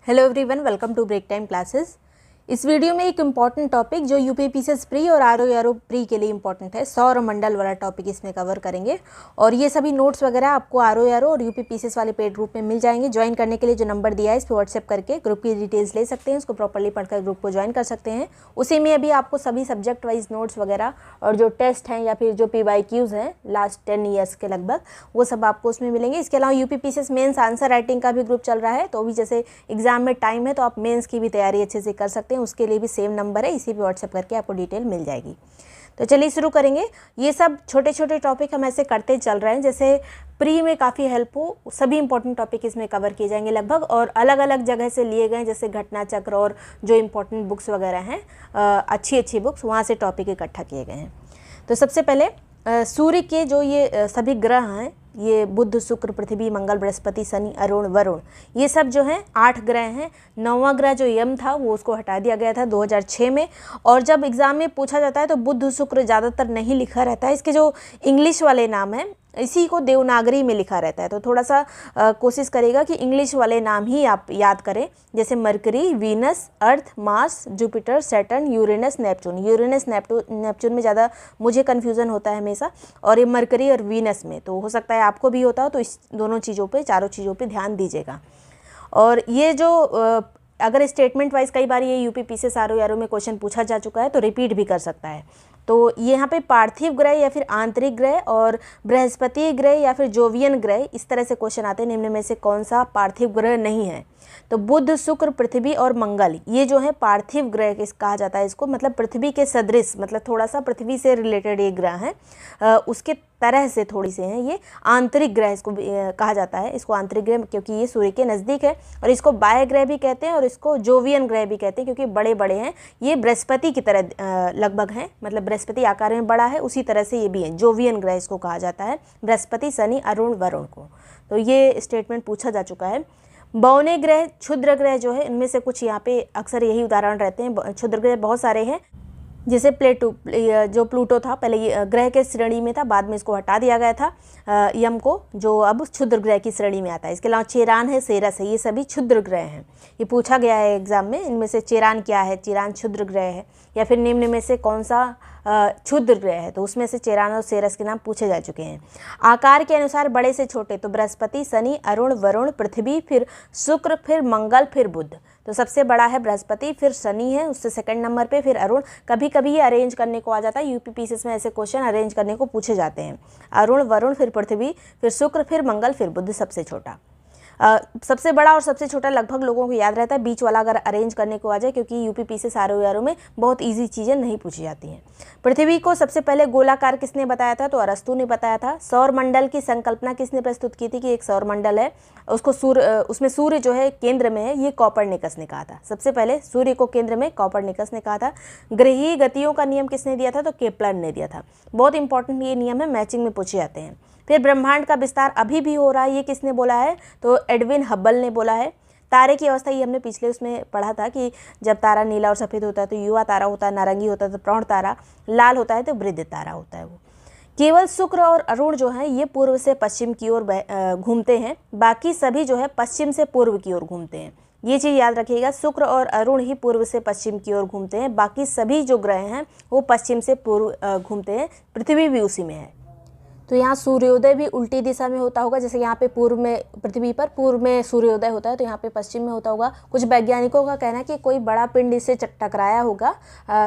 Hello everyone, welcome to break time classes. इस video में एक इम्पॉर्टेंट टॉपिक जो यूपीपीसीएस प्री और आरओ प्री के लिए इम्पॉर्टेंट है, सौर मंडल वाला टॉपिक इसमें कवर करेंगे। और ये सभी नोट्स वगैरह आपको आरओ और यूपीपीसीएस वाले पेड ग्रुप में मिल जाएंगे। ज्वाइन करने के लिए जो नंबर दिया है इस पर व्हाट्सएप करके ग्रुप की डिटेल्स ले सकते हैं, उसको प्रॉपर्ली पढ़कर ग्रुप को ज्वाइन कर सकते हैं। उसी में अभी आपको सभी सब्जेक्ट वाइज नोट्स वगैरह और जो टेस्ट हैं या फिर जो PYQs हैं लास्ट 10 ईयर्स के लगभग, वो सब आपको उसमें मिलेंगे। इसके अलावा यूपीपीसीएस मेंस आंसर राइटिंग का भी ग्रुप चल रहा है, तो अभी जैसे एग्जाम में टाइम है तो आप मेंस की भी तैयारी अच्छे से कर सकते हैं। उसके लिए भी सेम नंबर है, इसी पे व्हाट्सएप करके आपको डिटेल मिल जाएगी। तो चलिए शुरू करेंगे। ये सब छोटे छोटे टॉपिक हम ऐसे करते चल रहे हैं, जैसे प्री में काफ़ी हेल्प हो, सभी इंपॉर्टेंट टॉपिक इसमें कवर किए जाएंगे लगभग, और अलग अलग जगह से लिए गए, जैसे घटना चक्र और जो इंपॉर्टेंट बुक्स वगैरह हैं, अच्छी अच्छी बुक्स, वहाँ से टॉपिक इकट्ठा किए गए हैं। तो सबसे पहले सूर्य के जो ये सभी ग्रह हैं, ये बुध, शुक्र, पृथ्वी, मंगल, बृहस्पति, शनि, अरुण, वरुण, ये सब जो हैं 8 ग्रह हैं। 9वां ग्रह जो यम था वो उसको हटा दिया गया था 2006 में। और जब एग्ज़ाम में पूछा जाता है तो बुध, शुक्र ज़्यादातर नहीं लिखा रहता है। इसके जो इंग्लिश वाले नाम हैं इसी को देवनागरी में लिखा रहता है, तो थोड़ा सा कोशिश करेगा कि इंग्लिश वाले नाम ही आप याद करें, जैसे Mercury, Venus, Earth, Mars, Jupiter, Saturn, Uranus, Neptune. Uranus Neptune में ज़्यादा मुझे कन्फ्यूज़न होता है हमेशा, और ये मरकरी और वीनस में, तो हो सकता है आपको भी होता हो, तो इस दोनों चीज़ों पे, चारों चीज़ों पे ध्यान दीजिएगा। और ये जो अगर स्टेटमेंट वाइज कई बार ये यूपीपीसीएस आरओ में क्वेश्चन पूछा जा चुका है तो रिपीट भी कर सकता है। तो यहाँ पे पार्थिव ग्रह या फिर आंतरिक ग्रह और बृहस्पति ग्रह या फिर जोवियन ग्रह, इस तरह से क्वेश्चन आते हैं। निम्न में से कौन सा पार्थिव ग्रह नहीं है? तो बुध, शुक्र, पृथ्वी और मंगल, ये जो है पार्थिव ग्रह कहा जाता है इसको, मतलब पृथ्वी के सदृश, मतलब थोड़ा सा पृथ्वी से रिलेटेड ये ग्रह हैं, उसके तरह से थोड़ी से हैं। ये आंतरिक ग्रह इसको कहा जाता है, इसको आंतरिक ग्रह क्योंकि ये सूर्य के नज़दीक है। और इसको बाह्य ग्रह भी कहते हैं और इसको जोवियन ग्रह भी कहते हैं, क्योंकि बड़े बड़े हैं। ये बृहस्पति की तरह लगभग हैं, मतलब बृहस्पति आकार में बड़ा है, उसी तरह से ये भी है। जोवियन ग्रह इसको कहा जाता है, बृहस्पति, शनि, अरुण, वरुण को। तो ये स्टेटमेंट पूछा जा चुका है। बौने ग्रह, क्षुद्र ग्रह जो है, इनमें से कुछ यहाँ पे अक्सर यही उदाहरण रहते हैं। क्षुद्र ग्रह बहुत सारे हैं, जैसे जो प्लूटो था पहले ये ग्रह के श्रेणी में था, बाद में इसको हटा दिया गया था यम को, जो अब क्षुद्र ग्रह की श्रेणी में आता है। इसके अलावा चेरान है, सेरस है, ये सभी क्षुद्र ग्रह हैं। ये पूछा गया है एग्जाम में, इनमें से चेरान क्या है? चेरान क्षुद्र ग्रह है, या फिर निम्न में से कौन सा क्षुद्र ग्रह है? तो उसमें से चेरान और सेरस के नाम पूछे जा चुके हैं। आकार के अनुसार बड़े से छोटे, तो बृहस्पति, शनि, अरुण, वरुण, पृथ्वी, फिर शुक्र, फिर मंगल, फिर बुध। तो सबसे बड़ा है बृहस्पति, फिर शनि है, उससे सेकंड नंबर पे, फिर अरुण। कभी कभी ये अरेंज करने को आ जाता है, यूपीपीसीएस में ऐसे क्वेश्चन अरेंज करने को पूछे जाते हैं। अरुण, वरुण, फिर पृथ्वी, फिर शुक्र, फिर मंगल, फिर बुध सबसे छोटा। सबसे बड़ा और सबसे छोटा लगभग लोगों को याद रहता है, बीच वाला अगर अरेंज करने को आ जाए, क्योंकि यूपीपीसीएस आरओ में बहुत इजी चीज़ें नहीं पूछी जाती हैं। पृथ्वी को सबसे पहले गोलाकार किसने बताया था? तो अरस्तु ने बताया था। सौर मंडल की संकल्पना किसने प्रस्तुत की थी कि एक सौर मंडल है, उसको उसमें सूर्य जो है केंद्र में है? ये कॉपरनिकस ने कहा था। सबसे पहले सूर्य को केंद्र में कॉपरनिकस ने कहा था। ग्रहीय गतियों का नियम किसने दिया था? तो केपलर ने दिया था। बहुत इंपॉर्टेंट ये नियम है, मैचिंग में पूछे जाते हैं। फिर ब्रह्मांड का विस्तार अभी भी हो रहा है, ये किसने बोला है? तो एडविन हब्बल ने बोला है। तारे की अवस्था, ये हमने पिछले उसमें पढ़ा था कि जब तारा नीला और सफ़ेद होता है तो युवा तारा होता है, नारंगी होता है तो प्रौढ़ तारा, लाल होता है तो वृद्ध तारा होता है वो। केवल शुक्र और अरुण जो है ये पूर्व से पश्चिम की ओर घूमते हैं, बाकी सभी जो है पश्चिम से पूर्व की ओर घूमते हैं। ये चीज़ याद रखिएगा, शुक्र और अरुण ही पूर्व से पश्चिम की ओर घूमते हैं, बाकी सभी जो ग्रह हैं वो पश्चिम से पूर्व घूमते हैं। पृथ्वी भी उसी में है। तो यहाँ सूर्योदय भी उल्टी दिशा में होता होगा, जैसे यहाँ पे पूर्व में, पृथ्वी पर पूर्व में सूर्योदय होता है, तो यहाँ पे पश्चिम में होता होगा। कुछ वैज्ञानिकों का कहना है कि कोई बड़ा पिंड इससे टकराया होगा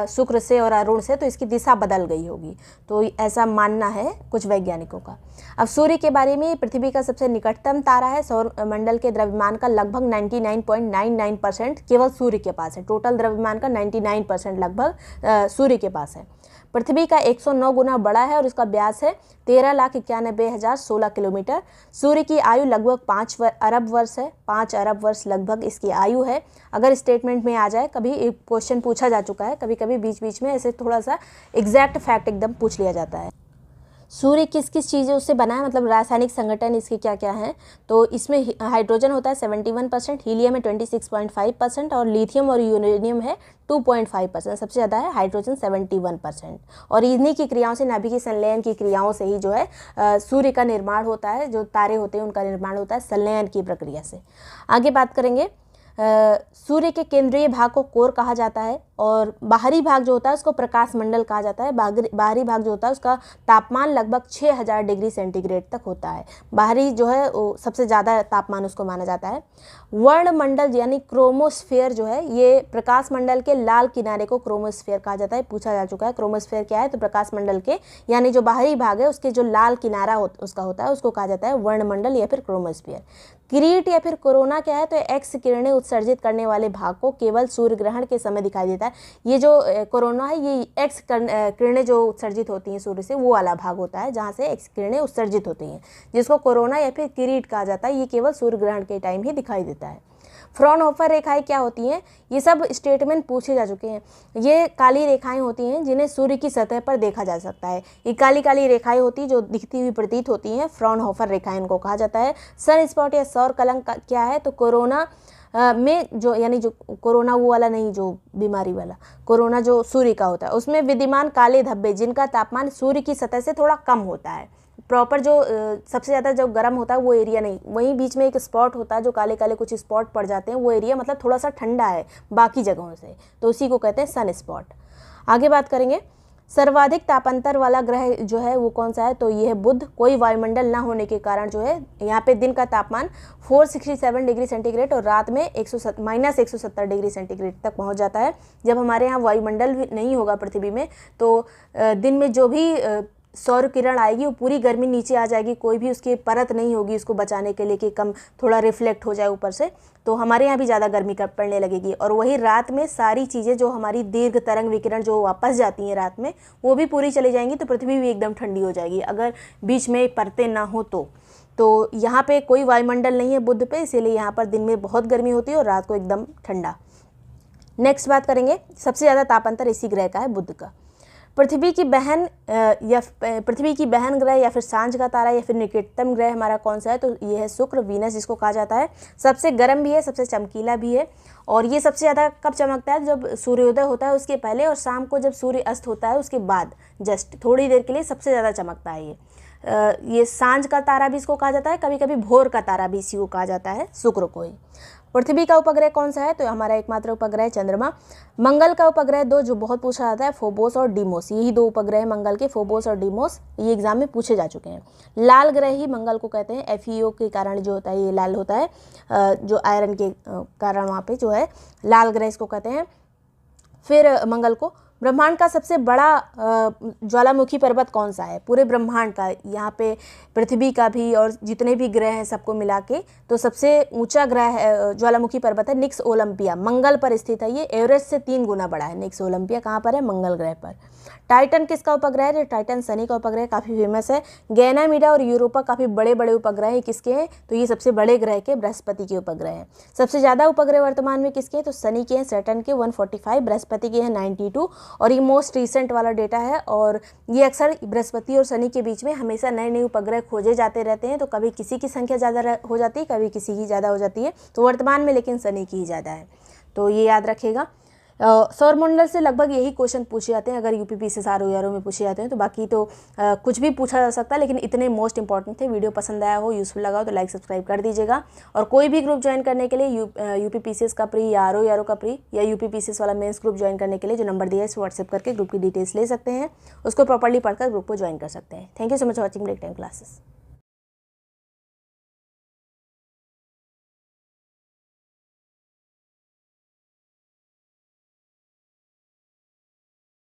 शुक्र से और अरुण से, तो इसकी दिशा बदल गई होगी, तो ऐसा मानना है कुछ वैज्ञानिकों का। अब सूर्य के बारे में, पृथ्वी का सबसे निकटतम तारा है। सौर मंडल के द्रव्यमान का लगभग 99.99% केवल सूर्य के पास है। टोटल द्रव्यमान का 99% लगभग सूर्य के पास है। पृथ्वी का 109 गुना बड़ा है और इसका व्यास है 13,91,016 किलोमीटर। सूर्य की आयु लगभग 5 अरब वर्ष है, 5 अरब वर्ष लगभग इसकी आयु है। अगर स्टेटमेंट में आ जाए, कभी क्वेश्चन पूछा जा चुका है, कभी कभी बीच बीच में ऐसे थोड़ा सा एग्जैक्ट फैक्ट एकदम पूछ लिया जाता है। सूर्य किस किस चीज़ों से बना है, मतलब रासायनिक संगठन इसके क्या क्या हैं? तो इसमें हाइड्रोजन होता है 71%, हीलियम है 26.5% और लिथियम और यूरेनियम है 2.5%। सबसे ज़्यादा है हाइड्रोजन 71%। और इन्हीं की क्रियाओं से, नाभिकीय संलयन की क्रियाओं से ही जो है सूर्य का निर्माण होता है, जो तारे होते हैं उनका निर्माण होता है संलयन की प्रक्रिया से। आगे बात करेंगे सूर्य के केंद्रीय भाग को कोर कहा जाता है और बाहरी भाग जो होता है उसको प्रकाश मंडल कहा जाता है। बाहरी भाग जो होता है उसका तापमान लगभग 6000 डिग्री सेंटीग्रेड तक होता है। बाहरी जो है वो सबसे ज़्यादा तापमान उसको माना जाता है। वर्णमंडल यानी क्रोमोस्फेयर जो है ये प्रकाश मंडल के लाल किनारे को क्रोमोस्फेयर कहा जाता है। पूछा जा चुका है क्रोमोस्फेयर क्या है, तो प्रकाश मंडल के यानी जो बाहरी भाग है उसके जो लाल किनारा उसका होता है उसको कहा जाता है वर्णमंडल या फिर क्रोमोस्फेयर। किरीट या फिर कोरोना क्या है, तो एक्स किरणें उत्सर्जित करने वाले भाग को केवल सूर्य ग्रहण के समय दिखाई देता है। ये जो कोरोना है ये एक्स किरणें जो उत्सर्जित होती हैं सूर्य से वो वाला भाग होता है जहाँ से एक्स किरणें उत्सर्जित होती हैं, जिसको कोरोना या फिर किरीट कहा जाता है। ये केवल सूर्य ग्रहण के टाइम ही दिखाई देता है। फ्रॉनहोफर रेखाएं क्या होती हैं, ये सब स्टेटमेंट पूछे जा चुके हैं। ये काली रेखाएं होती हैं जिन्हें सूर्य की सतह पर देखा जा सकता है। ये काली काली रेखाएं होती जो दिखती हुई प्रतीत होती हैं, फ्रॉनहोफर रेखाएं इनको कहा जाता है। सन स्पॉट या सौर कलंक क्या है, तो कोरोना में जो यानी जो कोरोना वो वाला नहीं, जो बीमारी वाला कोरोना जो सूर्य का होता है उसमें विद्यमान काले धब्बे जिनका तापमान सूर्य की सतह से थोड़ा कम होता है। प्रॉपर जो सबसे ज़्यादा जो गर्म होता है वो एरिया नहीं, वहीं बीच में एक स्पॉट होता है जो काले काले कुछ स्पॉट पड़ जाते हैं, वो एरिया मतलब थोड़ा सा ठंडा है बाकी जगहों से, तो उसी को कहते हैं सन स्पॉट। आगे बात करेंगे सर्वाधिक तापांतर वाला ग्रह जो है वो कौन सा है, तो ये है बुध। कोई वायुमंडल ना होने के कारण जो है यहाँ पे दिन का तापमान 467 डिग्री सेंटीग्रेड और रात में -170 डिग्री सेंटीग्रेड तक पहुँच जाता है। जब हमारे यहाँ वायुमंडल भी नहीं होगा पृथ्वी में तो दिन में जो भी सौर किरण आएगी वो पूरी गर्मी नीचे आ जाएगी, कोई भी उसकी परत नहीं होगी उसको बचाने के लिए कि कम थोड़ा रिफ्लेक्ट हो जाए ऊपर से, तो हमारे यहाँ भी ज़्यादा गर्मी पड़ने लगेगी। और वही रात में सारी चीज़ें जो हमारी दीर्घ तरंग विकिरण जो वापस जाती हैं रात में वो भी पूरी चली जाएंगी, तो पृथ्वी भी एकदम ठंडी हो जाएगी अगर बीच में परतें ना हो तो यहाँ पे कोई वायुमंडल नहीं है बुध पे, इसीलिए यहाँ पर दिन में बहुत गर्मी होती है और रात को एकदम ठंडा। नेक्स्ट बात करेंगे सबसे ज़्यादा तापांतर इसी ग्रह का है बुध का। पृथ्वी की बहन ग्रह या फिर सांझ का तारा या फिर निकटतम ग्रह हमारा कौन सा है, तो ये है शुक्र, वीनस जिसको कहा जाता है। सबसे गर्म भी है, सबसे चमकीला भी है और ये सबसे ज़्यादा कब चमकता है, जब सूर्योदय होता है उसके पहले और शाम को जब सूर्य अस्त होता है उसके बाद जस्ट थोड़ी देर के लिए सबसे ज़्यादा चमकता है। ये सांझ का तारा भी इसको कहा जाता है, कभी कभी भोर का तारा भी इसी को कहा जाता है, शुक्र को ही। पृथ्वी का उपग्रह कौन सा है, तो हमारा एकमात्र उपग्रह है चंद्रमा। मंगल का उपग्रह दो जो बहुत पूछा जाता है, फोबोस और डीमोस, यही दो उपग्रह मंगल के, फोबोस और डीमोस, ये एग्जाम में पूछे जा चुके हैं। लाल ग्रह ही मंगल को कहते हैं, FeO के कारण जो होता है ये लाल होता है, जो आयरन के कारण वहाँ पे जो है लाल ग्रह इसको कहते हैं। फिर मंगल को ब्रह्मांड का सबसे बड़ा ज्वालामुखी पर्वत कौन सा है, पूरे ब्रह्मांड का, यहाँ पे पृथ्वी का भी और जितने भी ग्रह हैं सबको मिला के, तो सबसे ऊंचा ग्रह ज्वालामुखी पर्वत है निक्स ओलंपिया, मंगल पर स्थित है। ये एवरेस्ट से 3 गुना बड़ा है। निक्स ओलंपिया कहाँ पर है, मंगल ग्रह पर। टाइटन किसका उपग्रह है, टाइटन शनि का उपग्रह, काफ़ी फेमस है। गैनामीडा और यूरोपा काफ़ी बड़े बड़े उपग्रह हैं, किसके हैं, तो ये सबसे बड़े ग्रह के बृहस्पति के उपग्रह हैं। सबसे ज़्यादा उपग्रह वर्तमान में किसके हैं, तो शनि के हैं, सैटर्न के 145, बृहस्पति के हैं 92 और ये मोस्ट रिसेंट वाला डेटा है। और ये अक्सर बृहस्पति और शनि के बीच में हमेशा नए नए उपग्रह खोजे जाते रहते हैं, तो कभी किसी की संख्या ज़्यादा हो जाती है, कभी किसी की ज़्यादा हो जाती है, तो वर्तमान में लेकिन शनि की ही ज़्यादा है, तो ये याद रखिएगा। सौरमंडल से लगभग यही क्वेश्चन पूछे जाते हैं अगर UPPCS ROERO में पूछे जाते हैं, तो बाकी तो कुछ भी पूछा जा सकता है, लेकिन इतने मोस्ट इंपॉर्टेंट थे। वीडियो पसंद आया हो, यूज़फुल लगा हो तो लाइक सब्सक्राइब कर दीजिएगा। और कोई भी ग्रुप ज्वाइन करने के लिए UPPCS का प्री या ROERO का प्री या UPPCS वाला मेंस ग्रुप ज्वाइन करने के लिए जो नंबर दिया है इस व्हाट्सएप करके ग्रुप की डिटेल्स ले सकते हैं, उसको प्रॉपर्ली पढ़कर ग्रुप को ज्वाइन कर सकते हैं। Thank you so much for watching break time classes.